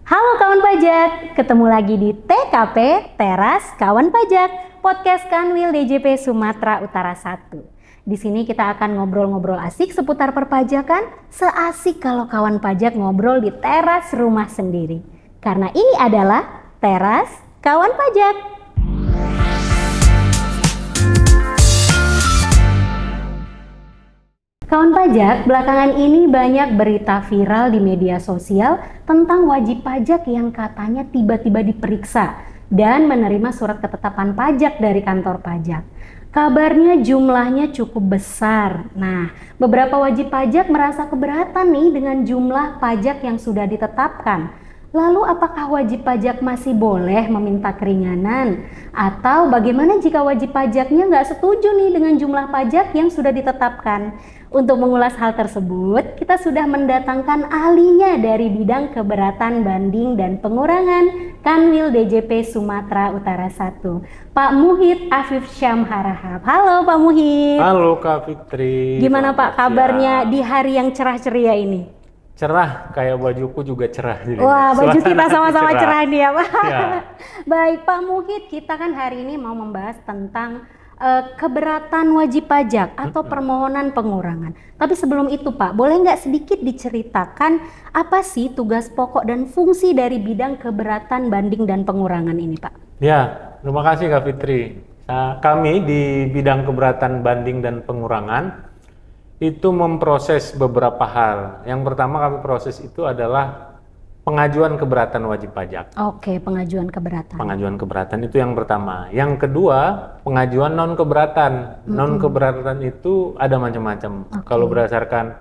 Halo kawan pajak, ketemu lagi di TKP Teras Kawan Pajak, podcast Kanwil DJP Sumatera Utara 1. Di sini kita akan ngobrol-ngobrol asik seputar perpajakan, seasik kalau kawan pajak ngobrol di teras rumah sendiri. Karena ini adalah Teras Kawan Pajak. Kawan pajak, belakangan ini banyak berita viral di media sosial tentang wajib pajak yang katanya tiba-tiba diperiksa dan menerima surat ketetapan pajak dari kantor pajak. Kabarnya jumlahnya cukup besar. Nah, beberapa wajib pajak merasa keberatan nih dengan jumlah pajak yang sudah ditetapkan. Lalu apakah wajib pajak masih boleh meminta keringanan? Atau bagaimana jika wajib pajaknya nggak setuju nih dengan jumlah pajak yang sudah ditetapkan? Untuk mengulas hal tersebut, kita sudah mendatangkan ahlinya dari bidang keberatan banding dan pengurangan Kanwil DJP Sumatera Utara 1, Pak Muhid Afif Syam Harahap. Halo Pak Muhid. Halo Kak Fitri. Gimana Pak kabarnya di hari yang cerah ceria ini? Cerah, kayak bajuku juga cerah. Wah, baju kita sama-sama cerah nih ya Pak. Ya. Baik Pak Muhid, kita kan hari ini mau membahas tentang keberatan wajib pajak atau permohonan pengurangan. Tapi sebelum itu Pak, boleh nggak sedikit diceritakan apa sih tugas pokok dan fungsi dari bidang keberatan banding dan pengurangan ini Pak? Ya, terima kasih Kak Fitri. Kami di bidang keberatan banding dan pengurangan itu memproses beberapa hal. Yang pertama kami proses itu adalah pengajuan keberatan wajib pajak. Oke, pengajuan keberatan. Pengajuan keberatan itu yang pertama. Yang kedua, pengajuan non keberatan. Non keberatan itu ada macam-macam. Kalau berdasarkan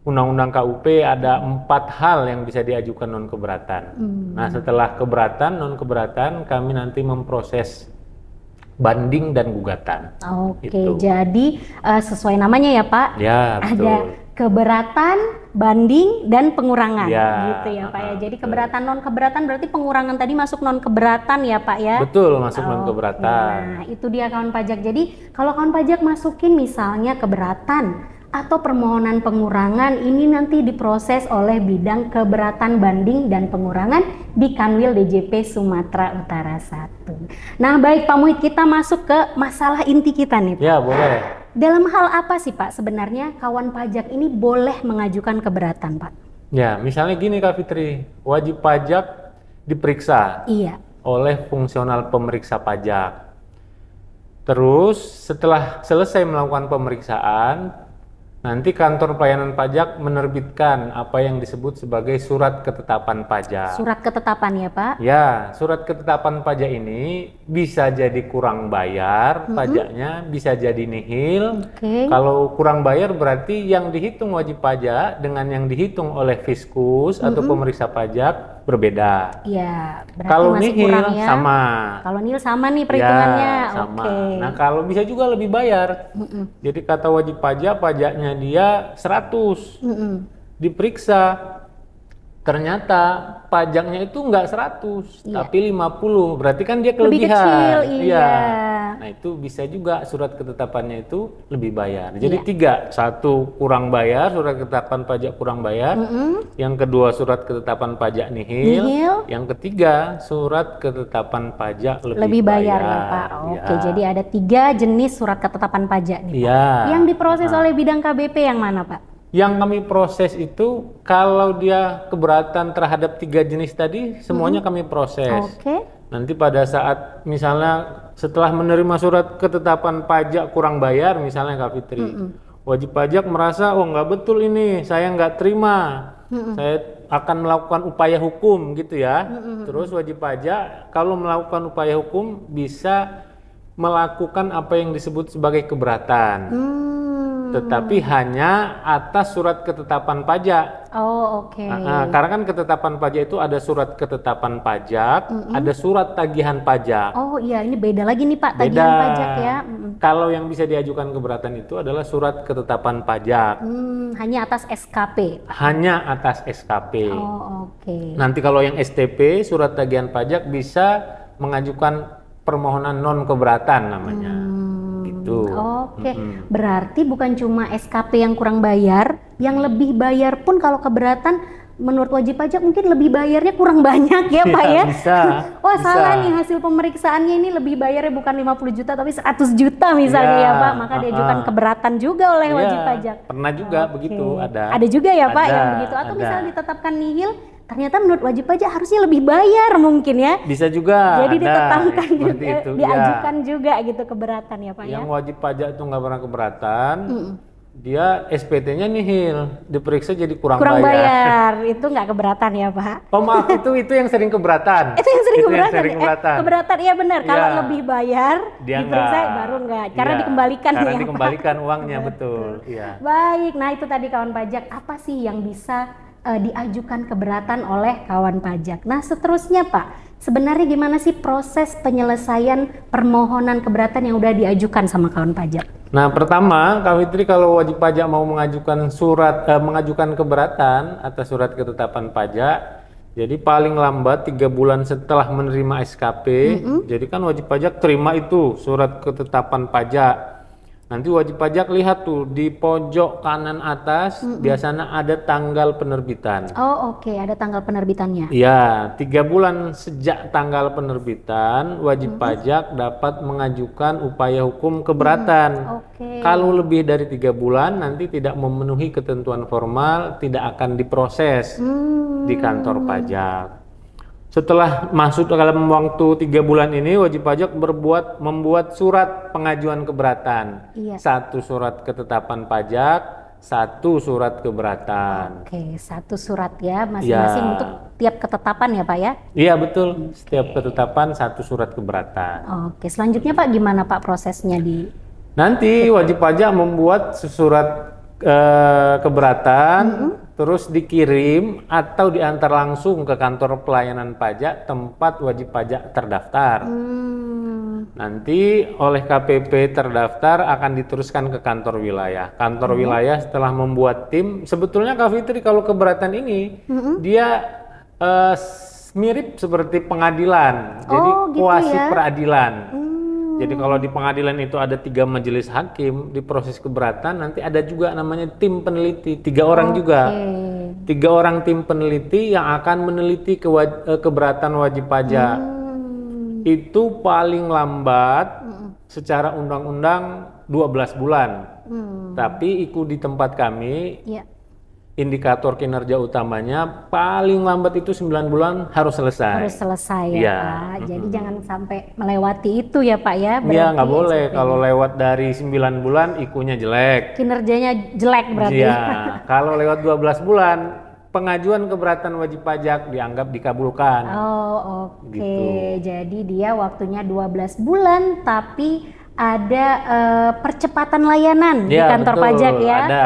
Undang-Undang KUP ada 4 hal yang bisa diajukan non keberatan. Nah, setelah keberatan, non keberatan, kami nanti memproses banding dan gugatan. Oke, Gitu. jadi sesuai namanya ya Pak. Ya, betul. Ada keberatan, banding, dan pengurangan, Ya, gitu ya Pak ya. Jadi keberatan non keberatan berarti pengurangan tadi masuk non keberatan ya Pak ya. Betul, masuk non keberatan. Nah, itu dia kawan pajak. Jadi kalau kawan pajak masukin misalnya keberatan atau permohonan pengurangan, ini nanti diproses oleh bidang keberatan banding dan pengurangan di Kanwil DJP Sumatera Utara 1. Nah, baik Pak Muhid, kita masuk ke masalah inti kita nih Pak. Ya, boleh. Dalam hal apa sih Pak sebenarnya kawan pajak ini boleh mengajukan keberatan Pak? Ya, misalnya gini Kak Fitri, wajib pajak diperiksa Iya. oleh fungsional pemeriksa pajak. Terus setelah selesai melakukan pemeriksaan, nanti kantor pelayanan pajak menerbitkan apa yang disebut sebagai surat ketetapan pajak. Surat ketetapan ya Pak? Ya, surat ketetapan pajak ini bisa jadi kurang bayar pajaknya, bisa jadi nihil. Oke. Kalau kurang bayar berarti yang dihitung wajib pajak dengan yang dihitung oleh Fiskus atau pemeriksa pajak berbeda. Iya, berarti Kalau masih nihil kurang ya. sama. Kalau nihil sama nih perhitungannya. Ya, sama. Oke. Nah, kalau bisa juga lebih bayar. Jadi kata wajib pajak, pajaknya dia 100. Diperiksa, ternyata pajaknya itu enggak 100, tapi 50. Berarti kan dia Lebih kelebihan. kecil, iya. Nah, itu bisa juga surat ketetapannya itu lebih bayar. Jadi 3, 1 kurang bayar, surat ketetapan pajak kurang bayar. Yang kedua surat ketetapan pajak nihil. Yang ketiga surat ketetapan pajak lebih bayar ya Pak. Oke, jadi ada 3 jenis surat ketetapan pajak nih Pak. Iya. Yang diproses oleh bidang KBP yang mana Pak? Yang kami proses itu kalau dia keberatan terhadap 3 jenis tadi, semuanya kami proses. Oke. Nanti pada saat misalnya setelah menerima surat ketetapan pajak kurang bayar, misalnya Kak Fitri, wajib pajak merasa, oh nggak betul ini, saya nggak terima, saya akan melakukan upaya hukum gitu ya. Terus wajib pajak kalau melakukan upaya hukum bisa melakukan apa yang disebut sebagai keberatan. Tetapi hanya atas surat ketetapan pajak. Oh, oke. Karena kan ketetapan pajak itu ada surat ketetapan pajak, ada surat tagihan pajak. Oh iya, ini beda lagi nih Pak, tagihan pajak ya. Kalau yang bisa diajukan keberatan itu adalah surat ketetapan pajak. Hanya atas SKP. Hanya atas SKP. Oh, oke. Nanti kalau yang STP, surat tagihan pajak bisa mengajukan permohonan non keberatan namanya. Gitu. Oke, berarti bukan cuma SKP yang kurang bayar, yang lebih bayar pun kalau keberatan menurut wajib pajak mungkin lebih bayarnya kurang banyak ya Pak ya? Bisa. Wah bisa. salah nih, hasil pemeriksaannya ini lebih bayarnya bukan 50 juta tapi 100 juta misalnya ya Pak, maka diajukan keberatan juga oleh wajib pajak. Pernah juga begitu, ada. Ada juga ya Pak yang begitu, atau ada. misalnya ditetapkan nihil, ternyata menurut wajib pajak harusnya lebih bayar mungkin ya. Bisa juga. Jadi ada ditetapkan juga, itu. diajukan juga gitu keberatan ya Pak ya. Yang wajib pajak itu nggak pernah keberatan, dia SPT-nya nihil, diperiksa jadi kurang bayar. Itu nggak keberatan ya Pak? Oh maaf, itu yang sering keberatan. Itu yang sering Itu keberatan. yang sering keberatan. Keberatan iya benar. Iya. Kalau lebih bayar, Dia diperiksa enggak. baru enggak. Karena Iya, dikembalikan karena ya dikembalikan Pak? uangnya, betul. Iya. Baik, nah itu tadi kawan pajak. Apa sih yang bisa diajukan keberatan oleh kawan pajak? Nah seterusnya Pak, sebenarnya gimana sih proses penyelesaian permohonan keberatan yang udah diajukan sama kawan pajak? Nah, pertama, Kak Fitri, kalau wajib pajak mau mengajukan mengajukan keberatan atas surat ketetapan pajak, jadi paling lambat 3 bulan setelah menerima SKP, jadi kan wajib pajak terima itu surat ketetapan pajak. Nanti wajib pajak lihat tuh di pojok kanan atas, biasanya ada tanggal penerbitan. Oh oke, ada tanggal penerbitannya. Ya, 3 bulan sejak tanggal penerbitan, wajib pajak dapat mengajukan upaya hukum keberatan. Oke. Kalau lebih dari 3 bulan, nanti tidak memenuhi ketentuan formal, tidak akan diproses di kantor pajak. Setelah masuk dalam waktu 3 bulan ini, wajib pajak membuat surat pengajuan keberatan. Iya. 1 surat ketetapan pajak, 1 surat keberatan. Oke, 1 surat ya, masing-masing Ya. untuk tiap ketetapan ya Pak ya? Iya betul, setiap ketetapan 1 surat keberatan. Oke, selanjutnya Pak gimana Pak prosesnya di? Nanti wajib pajak membuat surat keberatan, terus dikirim atau diantar langsung ke kantor pelayanan pajak tempat wajib pajak terdaftar. Nanti oleh KPP terdaftar akan diteruskan ke kantor wilayah. Kantor wilayah setelah membuat tim, sebetulnya Kak Fitri kalau keberatan ini dia mirip seperti pengadilan, jadi gitu kuasi ya? peradilan. Jadi kalau di pengadilan itu ada 3 majelis hakim, di proses keberatan nanti ada juga namanya tim peneliti, 3 orang juga. 3 orang tim peneliti yang akan meneliti keberatan wajib pajak. Itu paling lambat secara undang-undang 12 bulan. Tapi ikut di tempat kami, indikator kinerja utamanya paling lambat itu 9 bulan harus selesai. Harus selesai ya Iya. Pak. Jadi jangan sampai melewati itu ya Pak ya. Iya, nggak boleh. SPP-nya. Kalau lewat dari 9 bulan, ikunya jelek. Kinerjanya jelek berarti. Iya. Kalau lewat 12 bulan, pengajuan keberatan wajib pajak dianggap dikabulkan. Oh oke, Gitu. jadi dia waktunya 12 bulan tapi ada percepatan layanan di Ya, kantor betul, pajak ya. ada.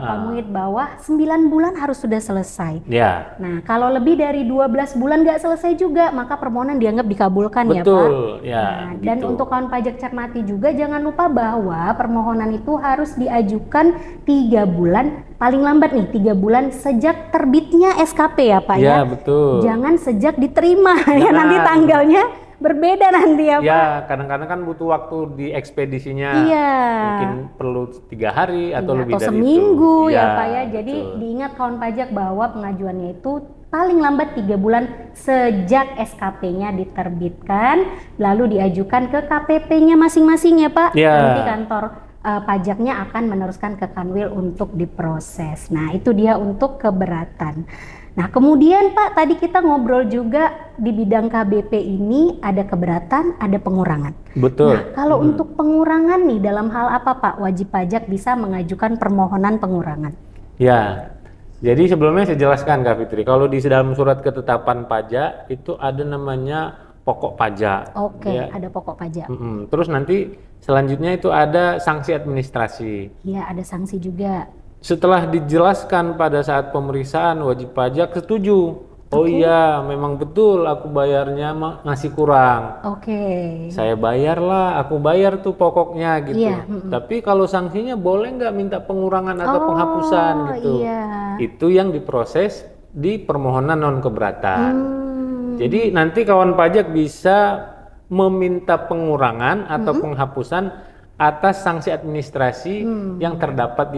Pak Muhid bahwa 9 bulan harus sudah selesai. Ya, Nah kalau lebih dari 12 bulan nggak selesai juga maka permohonan dianggap dikabulkan ya Pak. betul. Ya, Nah, dan gitu. untuk kawan pajak cermati juga jangan lupa bahwa permohonan itu harus diajukan 3 bulan paling lambat nih 3 bulan sejak terbitnya SKP ya Pak Ya, ya. betul. Jangan sejak diterima ya Jangan. nanti tanggalnya berbeda nanti ya Pak. Ya, kadang-kadang kan butuh waktu di ekspedisinya. Iya. Mungkin perlu 3 hari atau Iya, lebih atau dari seminggu itu. ya Iya, Pak ya. Jadi betul. diingat kawan pajak bahwa pengajuannya itu paling lambat 3 bulan sejak SKP-nya diterbitkan, lalu diajukan ke KPP-nya masing-masing ya Pak. Iya. Nanti kantor pajaknya akan meneruskan ke Kanwil untuk diproses. Nah itu dia untuk keberatan. Nah kemudian Pak tadi kita ngobrol juga di bidang KBP ini ada keberatan, ada pengurangan. Betul. Nah, kalau untuk pengurangan nih dalam hal apa Pak wajib pajak bisa mengajukan permohonan pengurangan? Ya, jadi sebelumnya saya jelaskan Kak Fitri, kalau di dalam surat ketetapan pajak itu ada namanya pokok pajak. Oke, Ya. ada pokok pajak. Terus nanti selanjutnya itu ada sanksi administrasi. Iya, ada sanksi juga. Setelah dijelaskan pada saat pemeriksaan, wajib pajak setuju. Oh iya, memang betul aku bayarnya ngasih kurang. Oke. Saya bayarlah, aku bayar tuh pokoknya gitu. Iya, Tapi kalau sanksinya boleh nggak minta pengurangan atau Oh, penghapusan gitu. iya. Itu yang diproses di permohonan non keberatan. Hmm. Jadi nanti kawan pajak bisa meminta pengurangan atau penghapusan atas sanksi administrasi yang terdapat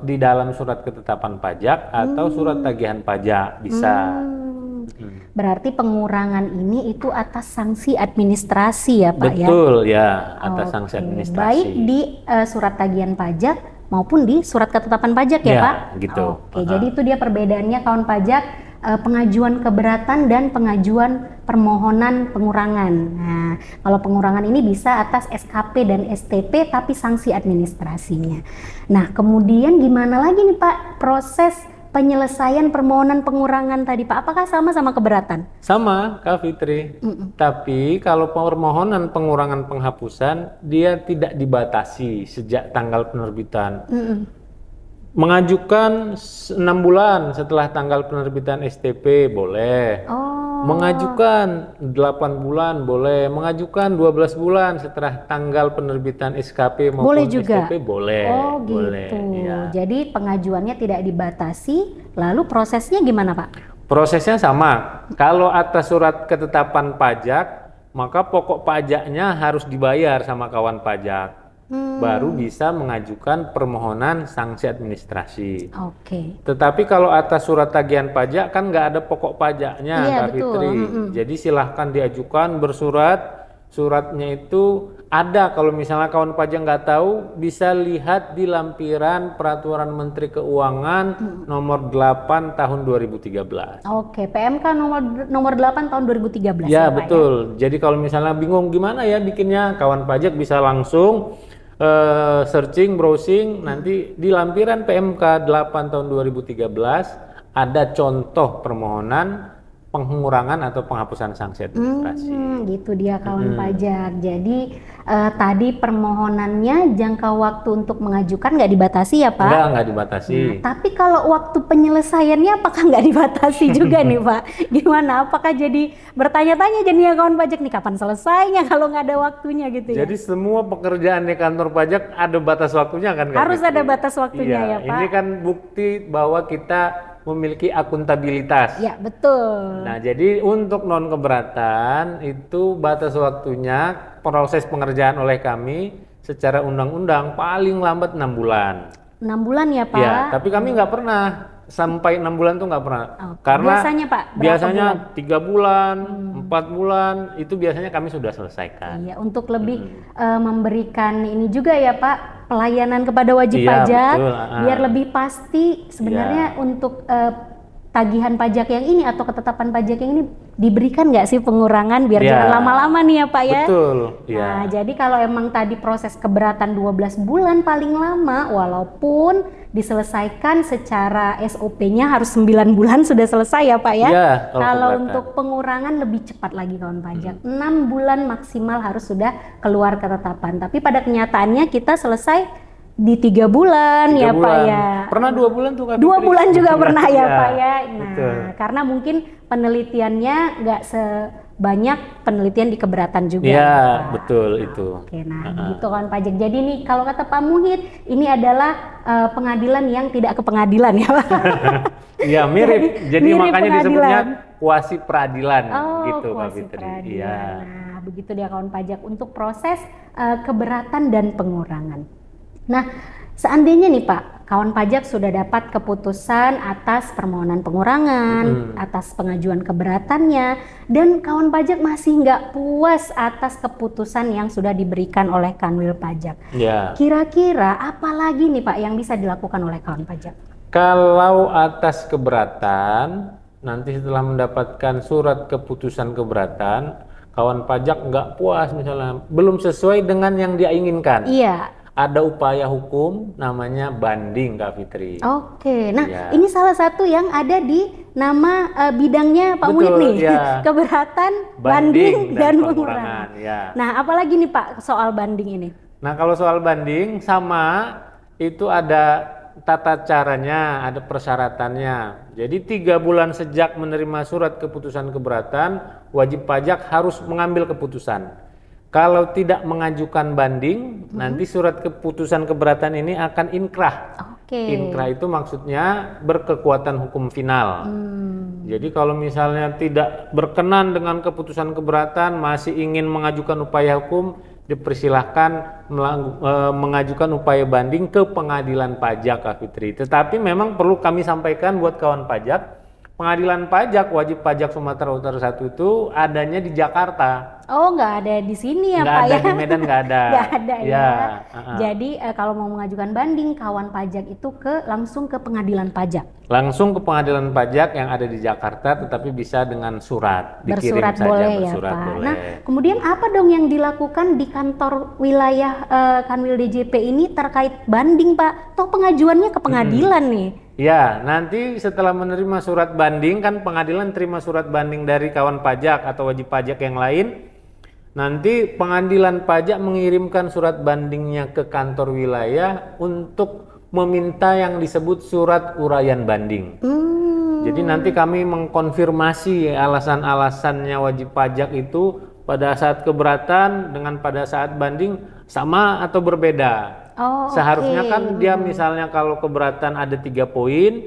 di dalam surat ketetapan pajak atau surat tagihan pajak bisa. Berarti pengurangan ini itu atas sanksi administrasi ya Pak ya? Betul ya, atas sanksi administrasi. Baik di surat tagihan pajak maupun di surat ketetapan pajak ya Pak? Gitu. Oke, jadi itu dia perbedaannya kawan pajak, pengajuan keberatan dan pengajuan permohonan pengurangan. Nah, kalau pengurangan ini bisa atas SKP dan STP tapi sanksi administrasinya. Nah, kemudian gimana lagi nih Pak proses penyelesaian permohonan pengurangan tadi Pak? Apakah sama keberatan? Sama Kak Fitri. Tapi kalau permohonan pengurangan penghapusan dia tidak dibatasi sejak tanggal penerbitan. Mengajukan 6 bulan setelah tanggal penerbitan STP boleh. Mengajukan 8 bulan boleh. Mengajukan 12 bulan setelah tanggal penerbitan SKP maupun boleh juga. STP boleh. Oh gitu. Boleh, ya. Jadi pengajuannya tidak dibatasi. Lalu prosesnya gimana Pak? Prosesnya sama. Kalau atas surat ketetapan pajak, maka pokok pajaknya harus dibayar sama kawan pajak. Baru bisa mengajukan permohonan sanksi administrasi. Oke. Tetapi kalau atas surat tagihan pajak kan nggak ada pokok pajaknya, Iya, Kak Fitri. Jadi silahkan diajukan bersurat. Suratnya itu ada, kalau misalnya kawan pajak nggak tahu bisa lihat di lampiran Peraturan Menteri Keuangan nomor 8 tahun 2013. Oke, PMK nomor 8 tahun 2013 Ya, Pak, betul. Jadi kalau misalnya bingung gimana ya bikinnya, kawan pajak bisa langsung searching, browsing, nanti di lampiran PMK 8 tahun 2013 ada contoh permohonan pengurangan atau penghapusan sanksi administrasi. Gitu dia kawan pajak. Jadi tadi permohonannya jangka waktu untuk mengajukan nggak dibatasi ya Pak? Nggak dibatasi. Nah, tapi kalau waktu penyelesaiannya apakah nggak dibatasi juga nih Pak? Gimana? Apakah jadi bertanya-tanya jadinya kawan pajak nih kapan selesainya kalau nggak ada waktunya gitu ya? Jadi semua pekerjaan di kantor pajak ada batas waktunya kan? Harus ada batas waktunya ya Pak? Ini kan bukti bahwa kita memiliki akuntabilitas. Ya betul. Nah, jadi untuk non keberatan itu batas waktunya proses pengerjaan oleh kami secara undang-undang paling lambat 6 bulan. 6 bulan ya Pak? Ya, tapi kami nggak pernah sampai 6 bulan tuh nggak pernah. Karena biasanya Pak, biasanya 3 bulan, 4 bulan itu biasanya kami sudah selesaikan. Iya, untuk lebih memberikan ini juga ya Pak, pelayanan kepada wajib Iya, pajak, betul. biar lebih pasti sebenarnya untuk tagihan pajak yang ini atau ketetapan pajak yang ini diberikan nggak sih pengurangan biar jangan lama-lama nih ya Pak ya? Betul. Nah, jadi kalau emang tadi proses keberatan 12 bulan paling lama, walaupun diselesaikan secara SOP-nya harus 9 bulan sudah selesai ya Pak ya? Iya, kalau untuk pengurangan lebih cepat lagi kawan pajak, 6 bulan maksimal harus sudah keluar ketetapan. Tapi pada kenyataannya kita selesai di 3 bulan 3 ya bulan. Pak ya. Pernah 2 bulan tuh Kak? 2 bulan juga pernah ya Pak ya. Nah, betul. karena mungkin penelitiannya nggak sebanyak penelitian di keberatan juga. Iya, Pak. betul itu. Oke, nah gitu kan pajak. Jadi nih kalau kata Pak Muhid, ini adalah pengadilan yang tidak ke pengadilan ya Pak. Iya, mirip. Jadi mirip makanya pengadilan. disebutnya kuasi peradilan gitu Kak kuasi Fitri. peradilan. Iya. Nah, begitu dia kawan pajak untuk proses keberatan dan pengurangan. Nah, seandainya nih Pak, kawan pajak sudah dapat keputusan atas permohonan pengurangan, atas pengajuan keberatannya, dan kawan pajak masih nggak puas atas keputusan yang sudah diberikan oleh Kanwil Pajak. Ya. Kira-kira apa lagi nih Pak yang bisa dilakukan oleh kawan pajak? Kalau atas keberatan, nanti setelah mendapatkan surat keputusan keberatan, kawan pajak nggak puas misalnya, belum sesuai dengan yang dia inginkan. Iya. Ada upaya hukum namanya banding Kak Fitri. Oke, nah ya. ini salah satu yang ada di nama bidangnya Pak Muhid nih, ya. Keberatan, banding, dan pengurangan. Ya. Nah, apalagi nih Pak soal banding ini? Nah, kalau soal banding sama itu ada tata caranya, ada persyaratannya. Jadi 3 bulan sejak menerima surat keputusan keberatan, wajib pajak harus mengambil keputusan. Kalau tidak mengajukan banding, nanti surat keputusan keberatan ini akan inkrah. Inkrah itu maksudnya berkekuatan hukum final. Jadi kalau misalnya tidak berkenan dengan keputusan keberatan, masih ingin mengajukan upaya hukum, dipersilahkan mengajukan upaya banding ke pengadilan pajak, Kak Fitri. Tetapi memang perlu kami sampaikan buat kawan pajak, pengadilan pajak wajib pajak Sumatera Utara 1 itu adanya di Jakarta. Oh, nggak ada di sini ya, Nggak Pak ada, ya? di Medan nggak ada. Nggak ada ya. uh-uh. Jadi kalau mau mengajukan banding kawan pajak itu langsung ke pengadilan pajak. Langsung ke pengadilan pajak yang ada di Jakarta, tetapi bisa dengan surat. Dikirim Bersurat saja, boleh bersurat ya, Pak. boleh. Nah, kemudian apa dong yang dilakukan di kantor wilayah Kanwil DJP ini terkait banding, Pak? Toh pengajuannya ke pengadilan nih. Ya, nanti setelah menerima surat banding, kan pengadilan terima surat banding dari kawan pajak atau wajib pajak yang lain. Nanti pengadilan pajak mengirimkan surat bandingnya ke kantor wilayah untuk meminta yang disebut surat uraian banding. Jadi nanti kami mengkonfirmasi alasan-alasannya wajib pajak itu pada saat keberatan dengan pada saat banding sama atau berbeda. Oh, Seharusnya oke. kan dia misalnya kalau keberatan ada 3 poin,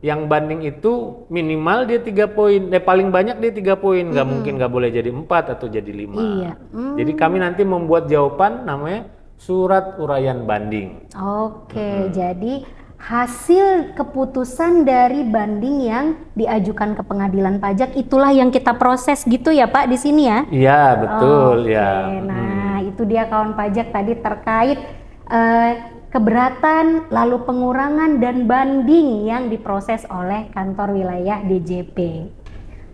yang banding itu minimal dia 3 poin, paling banyak dia 3 poin, nggak mungkin nggak boleh jadi 4 atau jadi 5. Iya. Jadi kami nanti membuat jawaban namanya surat uraian banding. Oke, jadi hasil keputusan dari banding yang diajukan ke pengadilan pajak itulah yang kita proses gitu ya, Pak, di sini ya? Iya betul Oke, ya. nah itu dia kawan pajak tadi terkait keberatan, lalu pengurangan dan banding yang diproses oleh kantor wilayah DJP.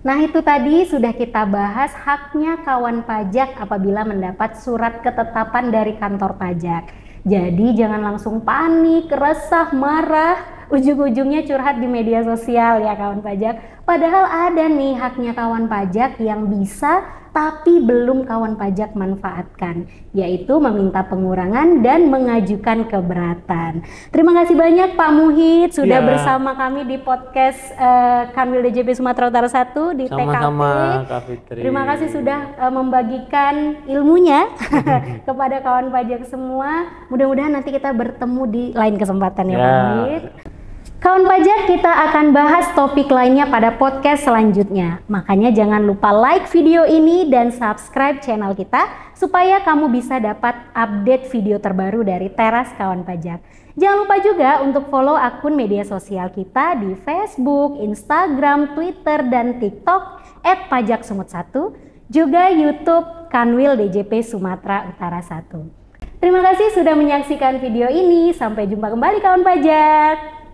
Nah itu tadi sudah kita bahas haknya kawan pajak apabila mendapat surat ketetapan dari kantor pajak. Jadi jangan langsung panik, resah, marah, ujung-ujungnya curhat di media sosial ya kawan pajak. Padahal ada nih haknya kawan pajak yang bisa tapi belum kawan pajak manfaatkan, yaitu meminta pengurangan dan mengajukan keberatan. Terima kasih banyak Pak Muhid sudah bersama kami di podcast Kanwil DJP Sumatera Utara 1 di TKP. Sama-sama Kak Fitri. Terima kasih sudah membagikan ilmunya kepada kawan pajak semua. Mudah-mudahan nanti kita bertemu di lain kesempatan ya Pak Muhid. Kawan pajak, kita akan bahas topik lainnya pada podcast selanjutnya. Makanya jangan lupa like video ini dan subscribe channel kita supaya kamu bisa dapat update video terbaru dari Teras Kawan Pajak. Jangan lupa juga untuk follow akun media sosial kita di Facebook, Instagram, Twitter, dan TikTok @pajaksumut1, juga YouTube Kanwil DJP Sumatera Utara 1. Terima kasih sudah menyaksikan video ini. Sampai jumpa kembali kawan pajak.